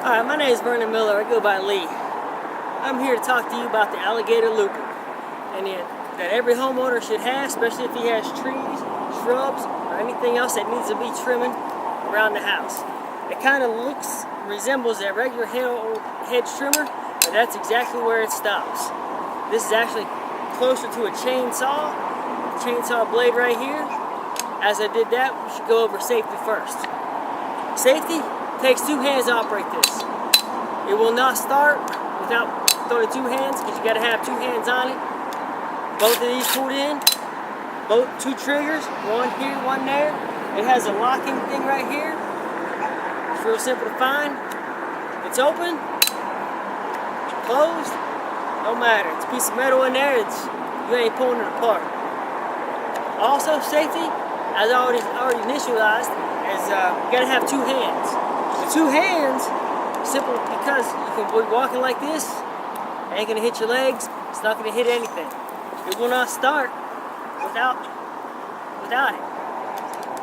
Hi, my name is Vernon Miller. I go by Lee. I'm here to talk to you about the Alligator Looper, and that every homeowner should have, especially if he has trees, shrubs, or anything else that needs to be trimming around the house. It kind of resembles that regular hedge trimmer, but that's exactly where it stops. This is actually closer to a chainsaw blade right here. As I did that, we should go over safety first. Safety takes two hands to operate this. It will not start without throwing two hands, because you got to have two hands on it. Both of these pulled in, two triggers, one here, one there. It has a locking thing right here. It's real simple to find. It's open, closed, don't matter. It's a piece of metal in there. You ain't pulling it apart. Also, safety, as I already initialized, is you got to have two hands. The two hands, simple because you can be walking like this. It ain't gonna hit your legs. It's not gonna hit anything. It will not start without it.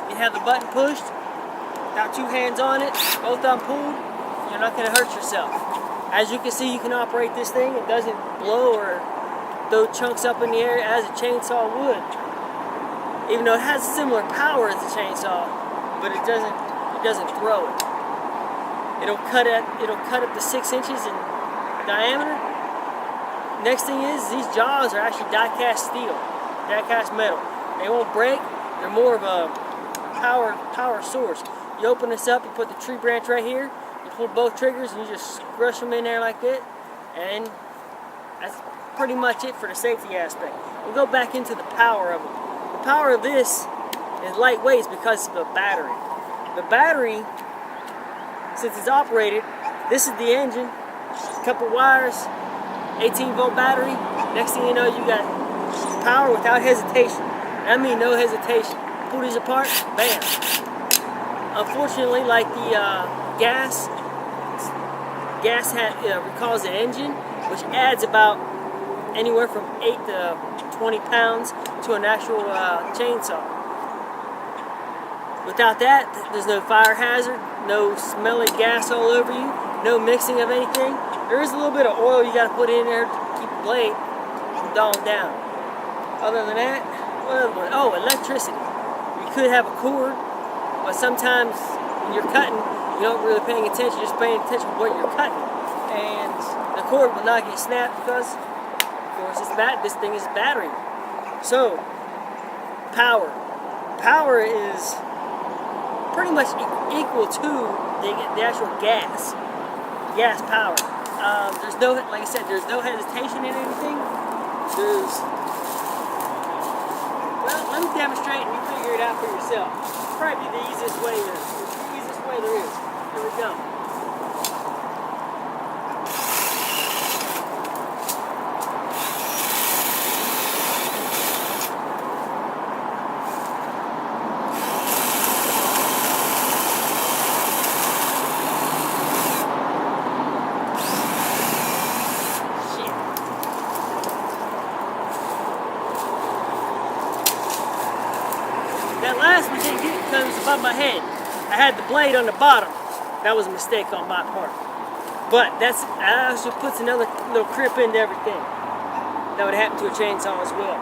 You have the button pushed, without two hands on it, both of them pulled. You're not gonna hurt yourself. As you can see, you can operate this thing. It doesn't blow or throw chunks up in the air as a chainsaw would. Even though it has similar power as a chainsaw, but it doesn't throw it. It'll cut up to 6 inches in diameter. Next thing is, these jaws are actually die-cast steel, die-cast metal. They won't break. They're more of a power source. You open this up, you put the tree branch right here, you pull both triggers, and you just scrush them in there like that, and that's pretty much it for the safety aspect. We'll go back into the power of it. The power of this is lightweight because of the battery. The battery, since it's operated, this is the engine, a couple wires, 18-volt battery. Next thing you know, you got power without hesitation. I mean no hesitation. Pull these apart, bam. Unfortunately, like the gas recalls the engine, which adds about anywhere from 8 to 20 pounds to an actual chainsaw. Without that, there's no fire hazard, no smelly gas all over you, no mixing of anything. There is a little bit of oil you got to put in there to keep the blade from falling down. Other than that, electricity. You could have a cord, but sometimes when you're cutting, you don't really paying attention, you're just paying attention to what you're cutting. And the cord will not get snapped because, of course, this thing is battery. So, power. Power is pretty much equal to the actual gas power. There's no, like I said, there's no hesitation in anything. Well, let me demonstrate and you figure it out for yourself. It's probably the easiest way there is. Here we go. That last one didn't get it because it was above my head. I had the blade on the bottom. That was a mistake on my part. But that also puts another little crimp into everything. That would happen to a chainsaw as well.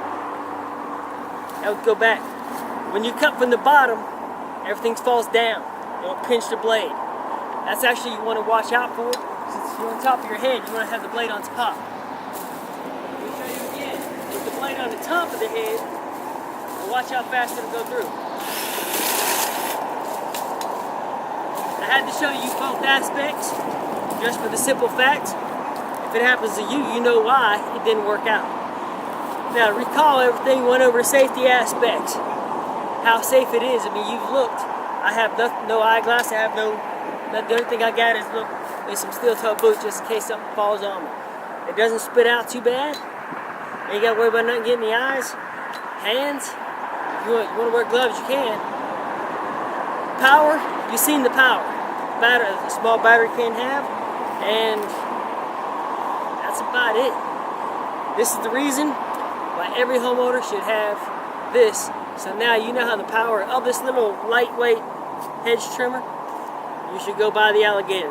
That would go back. When you cut from the bottom, everything falls down. It will pinch the blade. That's actually you want to watch out for. Since you're on top of your head, you want to have the blade on top. Let me show you again. With the blade on the top of the head, watch how fast it'll go through. I had to show you both aspects just for the simple fact, if it happens to you, you know why it didn't work out. Now, recall everything went over safety aspects, how safe it is. I mean, you've looked. I have no eyeglass. I have the only thing I got is some steel-toe boots just in case something falls on me. It doesn't spit out too bad. You ain't got to worry about nothing getting in the eyes, hands. If you want to wear gloves, you can. Power, you've seen the power. A small battery can have, and that's about it. This is the reason why every homeowner should have this. So now you know how the power of this little lightweight hedge trimmer. You should go buy the Alligator.